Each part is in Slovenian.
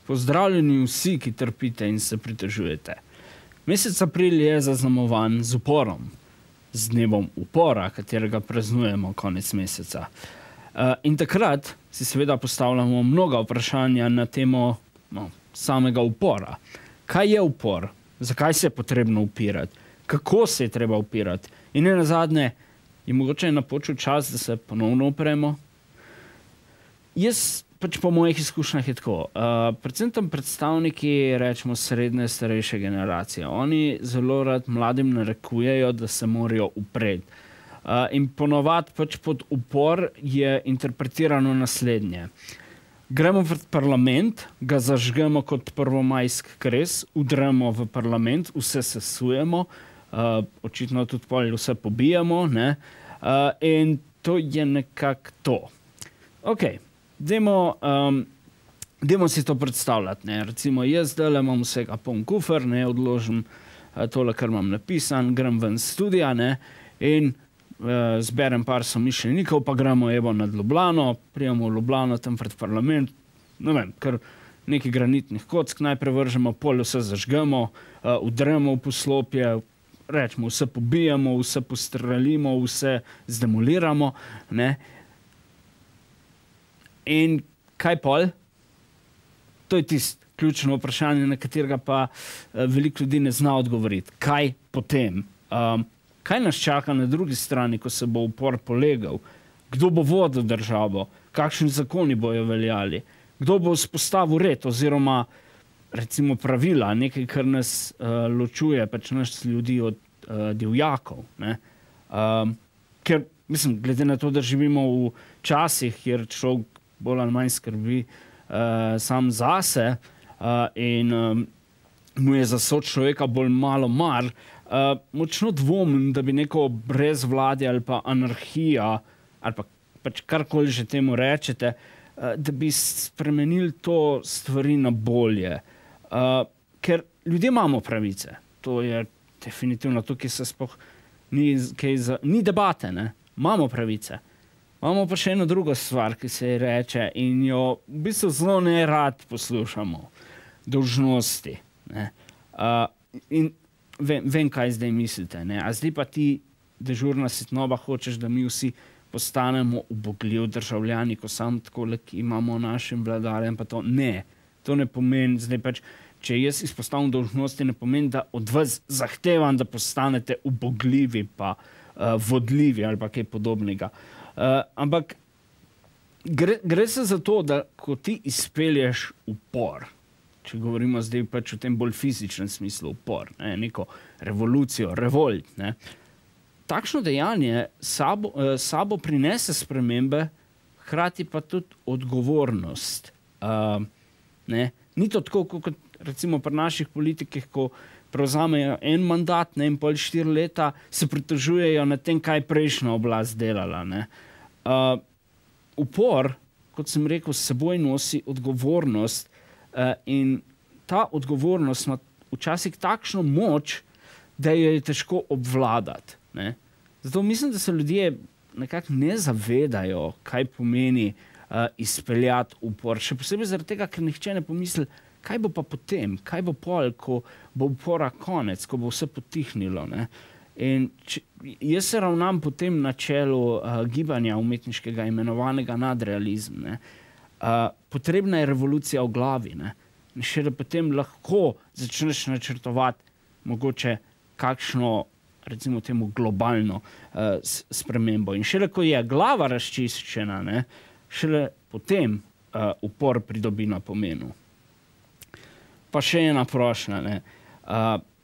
Pozdravljeni vsi, ki trpite in se pritožujete. Mesec april je zaznamovan z uporom, z dnevom upora, katerega praznujemo konec meseca. In takrat si seveda postavljamo mnoga vprašanja na temo samega upora. Kaj je upor? Zakaj se je potrebno upirati? Kako se je treba upirati? In nenazadnje, je mogoče napočil čas, da se ponovno upremo? Jaz pač po mojih izkušnjah je tako. Predvsem tam predstavniki, rečemo, srednje, starejše generacije. Oni zelo rad mladim narekujejo, da se morajo upreti. In ponovadi pač pod upor je interpretirano naslednje. Gremo v parlament, ga zažgemo kot prvomajski kres, udremo v parlament, vse sesujemo, očitno tudi pol vse pobijamo, ne? In to je nekako to. Ok, dajmo si to predstavljati, ne? Recimo jaz zdajle imam vsega poln kufer, ne? Odložim tole, kar imam napisan, grem ven z studija, ne? In zberem par somišljenikov, pa gremo nad Ljubljano, prijemo v Ljubljano tam pred parlament, ne vem, kar nekaj granitnih kock najprej vržemo, pol vse zažgemo, udremo v poslopje, rečemo, vse pobijamo, vse postrelimo, vse zdemoliramo, ne. In kaj pol? To je tisto ključno vprašanje, na katerega pa veliko ljudi ne zna odgovoriti. Kaj potem? Kaj nas čaka na drugi strani, ko se bo upor polegal? Kdo bo vodil državo? Kakšni zakoni bojo veljali? Kdo bo vzpostavil red oziroma recimo pravila, nekaj, kar nas ločuje, pač nas ljudi od divjakov, ne? Ker, mislim, glede na to, da živimo v časih, kjer človek bolj ali manj skrbi sam zase in mu je za sočloveka bolj malo mar, močno dvomim, da bi neko brezvladje ali pa anarhija ali pa pač karkoli že temu rečete, da bi spremenili to stvari na bolje. Ker ljudje imamo pravice. To je definitivno tukaj se sploh ni debate, ne? Imamo pravice. Imamo pa še eno drugo stvar, ki se ji reče in jo v bistvu zelo nerad poslušamo. Dolžnosti, ne? In vem, kaj zdaj mislite, ne? A zdaj pa ti, dežurna sitnoba, hočeš, da mi vsi postanemo ubogljivi državljani, ko sam takole, ki imamo našim vladarjem, pa to ne. To ne pomeni, zdaj pač, če jaz izpostavim dolžnosti, ne pomeni, da od vas zahtevam, da postanete ubogljivi pa vodljivi ali pa kaj podobnega. Ampak gre se za to, da ko ti izpelješ upor, če govorimo zdaj pač v tem bolj fizičnem smislu upor, ne, neko revolucijo, revolt, ne, takšno dejanje sabo prinese spremembe, hkrati pa tudi odgovornost. Ne. Ni to tako, kot recimo pri naših politikih, ko prevzamejo en mandat, ne, in pol 4 leta se pritožujejo nad tem, kaj prejšnja oblast delala, ne. Upor, kot sem rekel, s seboj nosi odgovornost, in ta odgovornost ima včasih takšno moč, da jo je težko obvladati, ne. Zato mislim, da se ljudje nekako ne zavedajo, kaj pomeni izpeljati upor. Še posebej zaradi tega, ker nihče ne pomisli, kaj bo pa potem, kaj bo pol, ko bo upora konec, ko bo vse potihnilo, ne. In jaz se ravnam po tem načelu gibanja umetniškega imenovanega nadrealizm, ne. Potrebna je revolucija v glavi, ne. In šele potem lahko začneš načrtovati mogoče kakšno, recimo temu globalno spremembo. In šele ko je glava razčiščena, ne, šele potem upor pridobi na pomenu. Pa še ena prošnja, ne.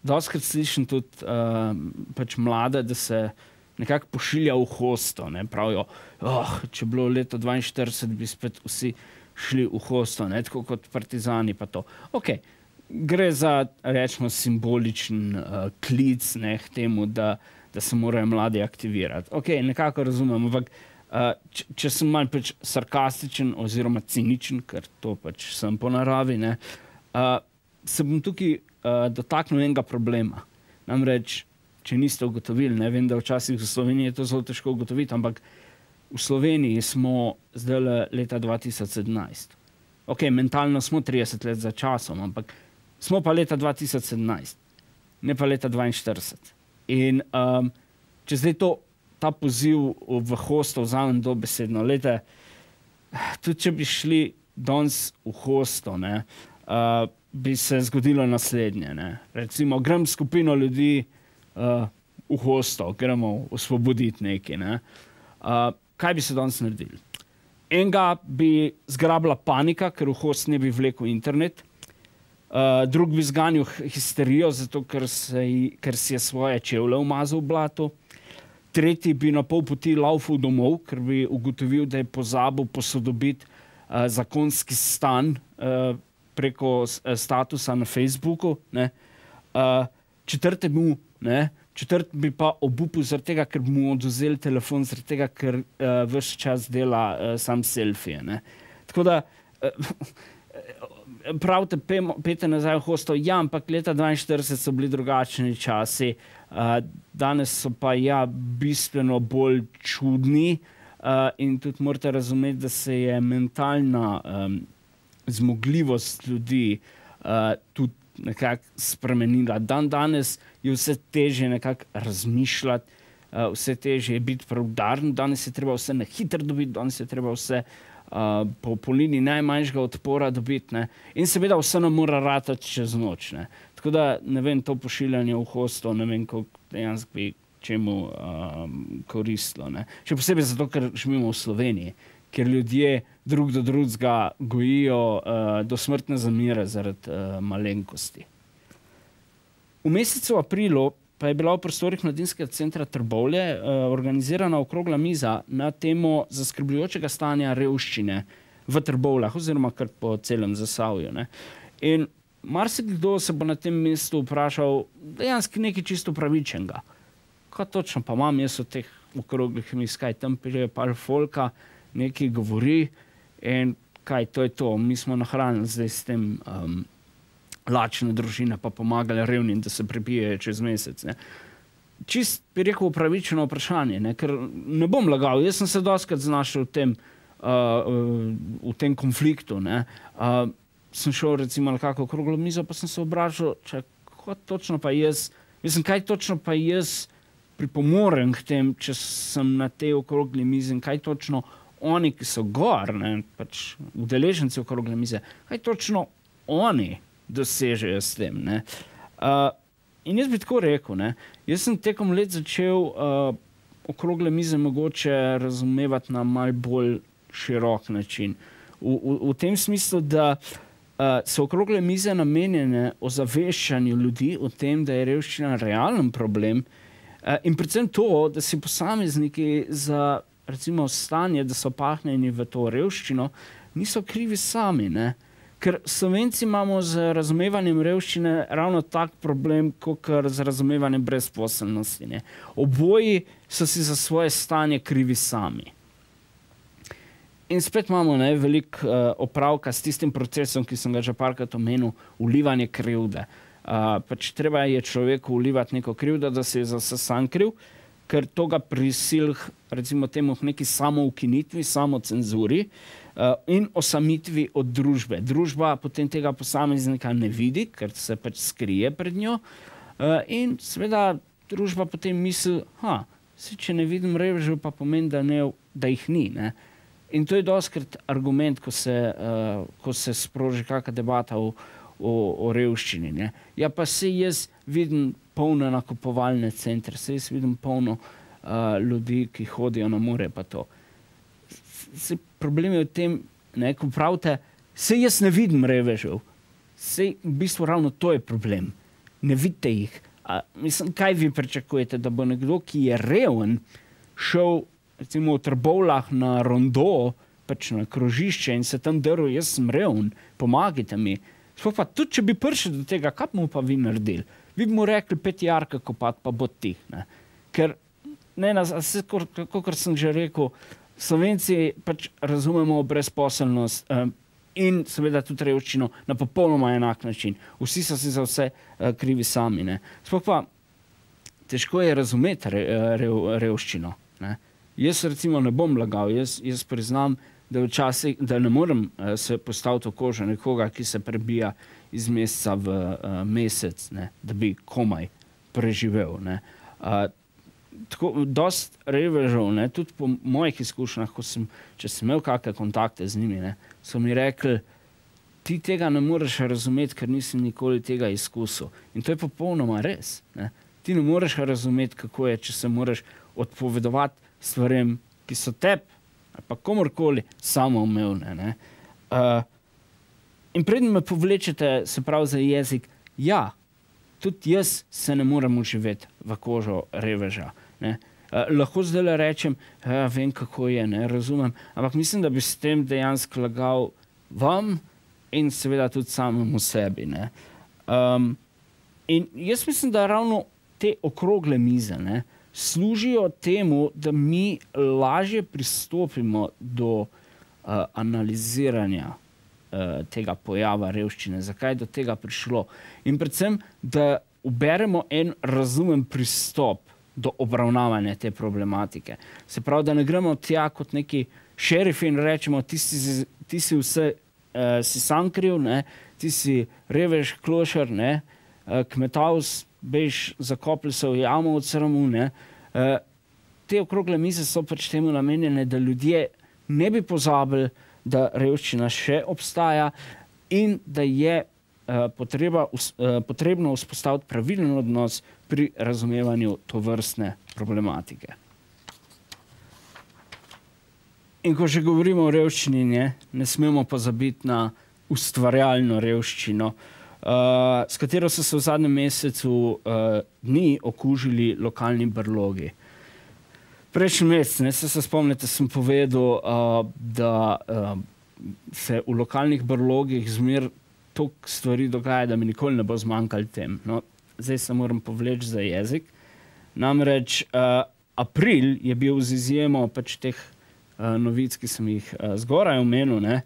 Dostikrat slišim tudi pač mlade, da se nekako pošilja v hosto, ne. Pravijo, če bilo leto 42, bi spet vsi šli v hosto, ne, tako kot partizani pa to. Ok, gre za, rečemo, simboličen klic, ne, k temu, da se morajo mladi aktivirati. Ok, nekako razumem, ampak če sem malo pač sarkastičen oziroma ciničen, ker to pač sem po naravi, ne, se bom tukaj dotaknil enega problema. Namreč, če niste ugotovili, ne, vem, da včasih v Sloveniji je to zelo težko ugotoviti, ampak v Sloveniji smo zdaj leta 2017. ok, mentalno smo 30 let za časom, ampak smo pa leta 2017, ne pa leta 42. In če zdaj ta poziv v hostel vzamem dobesedno, leta, tudi če bi šli danes v hostel, ne, bi se zgodilo naslednje. Ne. Recimo, grem skupino ljudi v hostel, gremo osvoboditi nekaj. Ne. Kaj bi se danes naredili? Enega bi zgrabila panika, ker v host ne bi vlekel internet. Drug bi zganil histerijo, zato ker si je svoje čevlje umazal v blatu. Tretji bi na pol poti laufal domov, ker bi ugotovil, da je pozabil posodobiti zakonski stan preko statusa na Facebooku. Ne. Četrt bi pa obupil zaradi tega, ker bi mu odvzeli telefon, zaradi tega, ker ves čas dela sam selfije. Ne. Tako da pravite, pete nazaj v hostel, ja, ampak leta 42 so bili drugačni časi, danes so pa bistveno bolj čudni in tudi morate razumeti, da se je mentalna zmogljivost ljudi tudi nekako spremenila. Danes je vse težje nekako razmišljati, vse težje je biti preudaren, danes je treba vse na hitro dobiti, danes je treba vse po liniji najmanjšega odpora dobiti. Ne. In seveda vse nam mora ratati čez noč. Ne. Tako da, ne vem, to pošiljanje v hostel, ne vem, koliko dejansko bi čemu koristilo. Ne. Še posebej zato, ker živimo v Sloveniji, ker ljudje drug do drugega gojijo do smrtne zamere zaradi malenkosti. V mesecu aprilu pa je bila v prostorih Mladinskega centra Trbovlje organizirana okrogla miza na temo zaskrbljujočega stanja revščine v Trbovljah oziroma kar po celem Zasavju. Ne. In marsikdo se bo na tem mestu vprašal dejansko nekaj čisto pravičenega. Kaj točno pa imam jaz od teh okroglih miz, kaj tam pelje par folka, nekaj govori in kaj, to je to. Mi smo nahranili zdaj s tem lačne družine, pa pomagali revnim, da se prebijejo čez mesec. Ne. Čist bi rekel upravičeno vprašanje, ne, ker ne bom lagal, jaz sem se dostikrat znašel v tem konfliktu. Ne. Sem šel recimo na kako okroglo mizo, pa sem se obračal, kaj točno pa jaz pripomorem k tem, če sem na tej okrogli mizi in kaj točno oni, ki so gor, ne, pač udeleženci okrogle mize, kaj točno oni dosežejo s tem. Ne. In jaz bi tako rekel, ne, jaz sem tekom let začel okrogle mize mogoče razumevati na malo bolj širok način. V tem smislu, da so okrogle mize namenjene ozaveščanju ljudi o tem, da je revščina realen problem in predvsem to, da si posamezniki za recimo stanje, da so pahnjeni v to revščino, niso krivi sami. Ne. Ker Slovenci imamo z razumevanjem revščine ravno tak problem, kot z razumevanjem brezposelnosti. Ne. Oboji so si za svoje stanje krivi sami. In spet imamo veliko opravka s tistim procesom, ki sem ga že parkrat omenil, vlivanje krivde. Pač treba je človeku vlivati neko krivdo, da se je za vse sam kriv, ker to ga prisili recimo temu v neki samoukinitvi, samocenzuri in osamitvi od družbe. Družba potem tega posameznika ne vidi, ker se pač skrije pred njo in seveda družba potem misli, če ne vidim revežev, pa pomeni, da jih ni. Ne. In to je dostikrat argument, ko se sproži kakšna debata o revščini. Ne. Ja, pa se jaz vidim polno nakupovalne centre, se jaz vidim polno ljudi, ki hodijo na more, pa to. Problem je v tem, ne, ko pravite, se jaz ne vidim revežev. V bistvu ravno to je problem. Ne vidite jih. Mislim, kaj vi pričakujete, da bo nekdo, ki je reven, šel recimo v Trbovljah na rondo, pač na krožišče in se tam drl, jaz sem reven, pomagajte mi. Sploh pa tudi, če bi prišli do tega, kaj bomo pa vi naredili? Vi bi mu rekli 5 jarka kopati, pa bo tih. Ne. Ker, kot sem že rekel, Slovenci pač razumemo brezposelnost in seveda tudi revščino na popolnoma enak način. Vsi so si za vse krivi sami. Ne. Sploh pa težko je razumeti revščino. Ne. Jaz recimo ne bom lagal, jaz priznam, da včasih, da ne morem se postaviti v kožo nekoga, ki se prebija iz meseca v mesec, ne, da bi komaj preživel. Ne. Tako, dost revežev, ne, tudi po mojih izkušnjah, če sem imel kakšne kontakte z njimi, ne, so mi rekli, ti tega ne moreš razumeti, ker nisem nikoli tega izkusil. In to je popolnoma res. Ne. Ti ne moreš razumeti, kako je, če se moraš odpovedovati stvarem, ki so tebi, ali pa komorkoli samoumevne. Ne. In predtem me povlečete, se pravi za jezik, ja, tudi jaz se ne morem uživeti v kožo reveža. Ne. Lahko zdaj rečem, vem, kako je, ne, razumem, ampak mislim, da bi s tem dejansko lagal vam in seveda tudi samemu sebi. Ne. In jaz mislim, da ravno te okrogle mize, ne, služijo temu, da mi lažje pristopimo do analiziranja tega pojava revščine, zakaj je do tega prišlo. In predvsem, da uberemo en razumen pristop do obravnavanja te problematike. Se pravi, da ne gremo tja kot neki šerifi in rečemo, ti si vse si sam kriv, ne, ti si revež, klošar, ne, kmetavs, bež zakopli se v jamo od sramu, ne. Te okrogle mize so pač temu namenjene, da ljudje ne bi pozabili, da revščina še obstaja in da je potrebno vzpostaviti pravilen odnos pri razumevanju tovrstne problematike. In ko že govorimo o revščini, ne smemo pozabiti na ustvarjalno revščino, s katero so se v zadnjem mesecu dni okužili lokalni brlogi. Prejšnji mesec, se spomnite, sem povedal, da se v lokalnih brlogih zmer toliko stvari dogaja, da mi nikoli ne bo zmanjkalo tem. No, zdaj se moram povleči za jezik. Namreč april je bil z izjemo pač teh novic, ki sem jih zgoraj omenil, ne,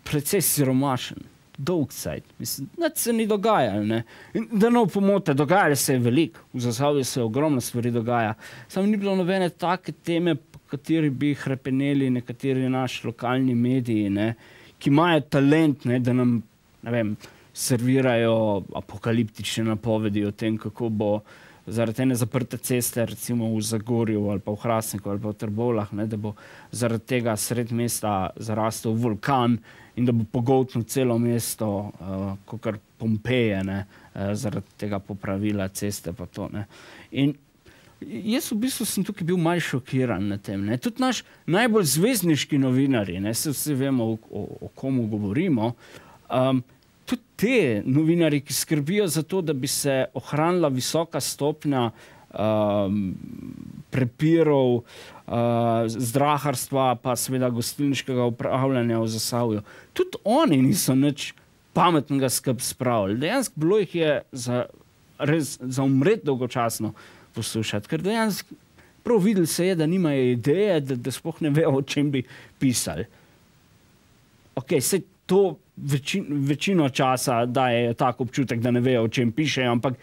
precej siromašen. Dolg cajt. Mislim, nič se ni dogajalo. Ne. In da ne pomote, dogajalo se je veliko. V Zasavju se ogromno stvari dogaja. Samo ni bilo nobene take teme, po kateri bi hrepeneli nekateri naši lokalni mediji, ne, ki imajo talent, ne, da nam, ne vem, servirajo apokaliptične napovedi o tem, kako bo zaradi ene zaprte ceste, recimo v Zagorju ali pa v Hrastniku ali pa v Trbovljah, ne, da bo zaradi tega sred mesta zarastel vulkan in da bo pogoltnil celo mesto, kakor Pompeje, ne, zaradi tega popravila ceste pa to. Ne. In jaz v bistvu sem tukaj bil malo šokiran na tem. Ne. Tudi naš najbolj zvezdniški novinarji, ne, se vsi vemo, o komu govorimo, tudi te novinarji, ki skrbijo za to, da bi se ohranila visoka stopnja prepirov, zdraharstva, pa seveda gostilniškega upravljanja v Zasavju. Tudi oni niso nič pametnega skrb spravili. Dejansko bilo jih je za umret dolgočasno poslušati, ker dejansko prav videli se je, da nimajo ideje, da sploh ne vejo, o čem bi pisali. Ok, saj to večino časa daje tak občutek, da ne vejo, o čem pišejo, ampak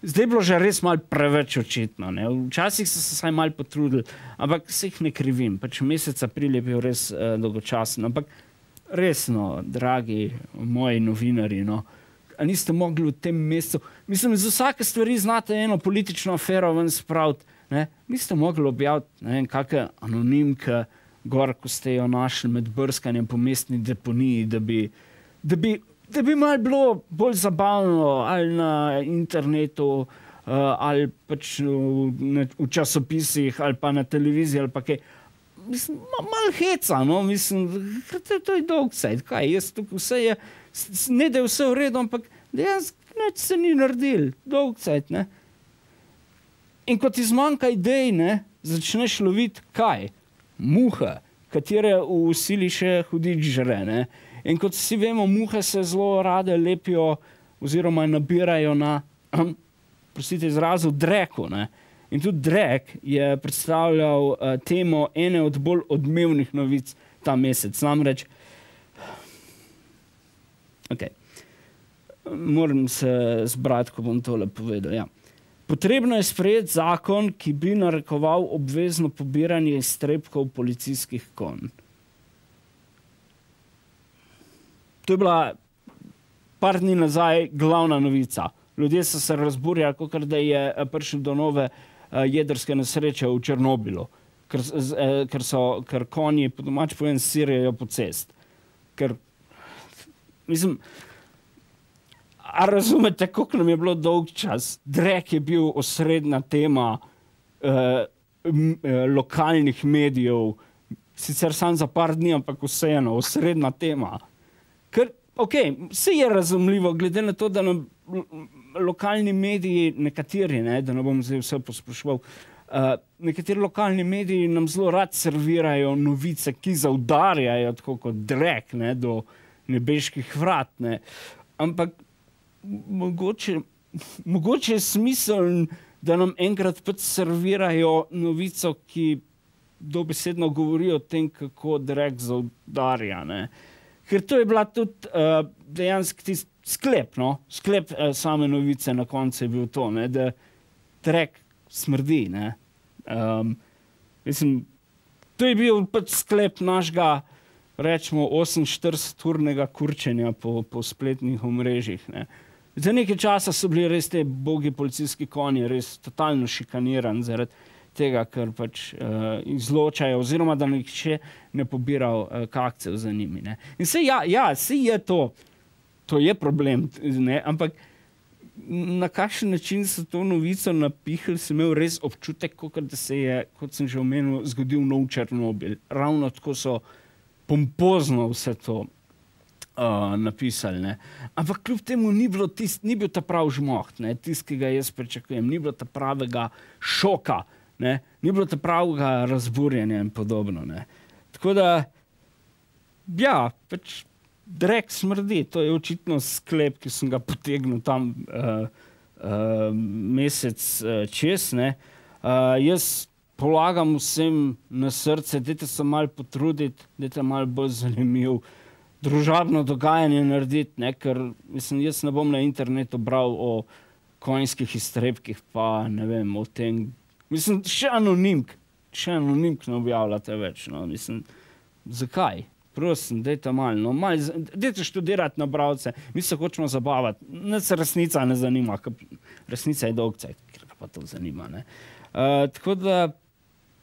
zdaj je bilo že res malo preveč očitno. Ne. Včasih so se saj malo potrudili, ampak se jih ne krivim. Pač mesec april je bil res dolgočasen. Ampak resno, dragi moji novinarji, no, a niste mogli v tem mesecu, mislim, iz vsake stvari znate eno politično afero ven spraviti, ne, niste mogli objaviti, ne vem, kakšne anonimke gor, ko ste jo našli med brskanjem po mestni deponiji, da bi malo bilo bolj zabavno ali na internetu, ali pač v časopisih, ali pa na televiziji, ali pa kaj. Mislim, malo heca, no, mislim, to je dolg cajt, kaj, jaz tukaj vse je, ne da je vse v redu, ampak dejansko nič se ni naredil, dolg cajt, ne. In ko ti zmanjka idej, ne, začneš loviti kaj? Muhe, katere v sili še hudič žre, ne. In kot vsi vemo, muhe se zelo rade lepijo oziroma nabirajo na, prostite izrazu, dreku, ne. In tudi drek je predstavljal temo ene od bolj odmevnih novic ta mesec. Namreč, ok, moram se zbrati, ko bom tole povedal, ja. Potrebno je sprejeti zakon, ki bi narekoval obvezno pobiranje iztrebkov policijskih konj. To je bila par dni nazaj glavna novica. Ljudje so se razburjali, kakor da je prišel do nove jedrske nesreče v Černobilu, ker konji po domač povedano sirjajo po cest. Ker, mislim, a razumete, koliko nam je bilo dolg čas? Drek je bil osrednja tema lokalnih medijev, sicer samo za par dni, ampak vseeno, osrednja tema. Ker, vse je razumljivo, glede na to, da nam lokalni mediji, nekateri, da ne bom zdaj vse posploševal, nekateri lokalni mediji nam zelo rad servirajo novice, ki zaudarjajo tako kot drek, do nebeških vrat. Ampak mogoče je smiseln, da nam enkrat pač servirajo novico, ki dobesedno govori o tem, kako drek zaudarja. Ker to je bila tudi dejansko tisti sklep, sklep same novice na koncu je bil to, da drek smrdi. Mislim, to je bil pač sklep našega, rečemo, 48-urnega kurčenja po spletnih omrežjih. Za nekaj časa so bili res te bogi policijski konji res totalno šikanirani zaradi tega, ker pač izločajo, oziroma da nihče ne pobiral kakcev za njimi. In saj je to je problem, ampak na kakšen način so to novico napihli, sem imel res občutek, da se je, kot sem že omenil, zgodil nov Černobil. Ravno tako so pompozno vse to napisali. Ampak kljub temu ni bil ta prav žmoht, tisti, ki ga jaz pričakujem, ni bilo ta pravega šoka, ni bilo ta pravega razburjenja in podobno. Tako da, ja, pač drek smrdi, to je očitno sklep, ki sem ga potegnil tam mesec čez. Jaz polagam vsem na srce, dajte se malo potruditi, dajte malo bolj zanimiv družabno dogajanje narediti, ker mislim, jaz ne bom na internetu bral o konjskih iztrebkih, pa ne vem, o tem. Mislim, še anonimk ne objavljate več. Mislim, zakaj? Prosim, dajte malo. Dajte študirati na bralce. Mi se hočemo zabavati. Nas resnica ne zanima. Resnica je dolgcajt, ker pa to zanima. Tako da,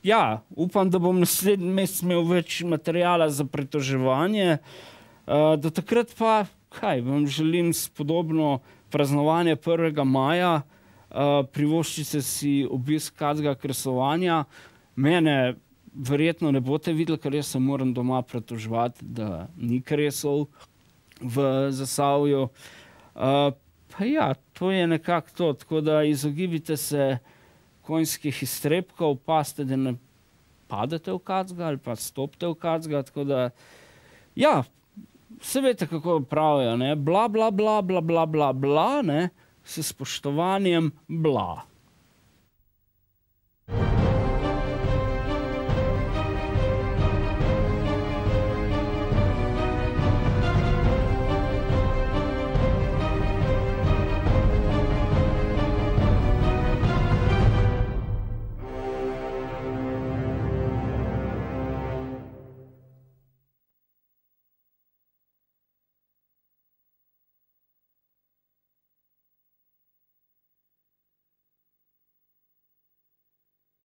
ja, upam, da bom naslednji mesec imel več materijala za pritoževanje. Do takrat pa, vam želim spodobno praznovanje 1. maja, privoščite si obisk kakega kresovanja. Mene verjetno ne boste videli, ker jaz se moram doma pritoževati, da ni kresov v Zasavju. Pa ja, to je nekako to, tako da izogibite se konjskih iztrebkov, pazite, da ne padete v kacga ali pa stopite v kacga, tako da, ja, vse veste, kako pravijo, bla, bla, bla, bla, bla, bla, bla, s spoštovanjem, bla.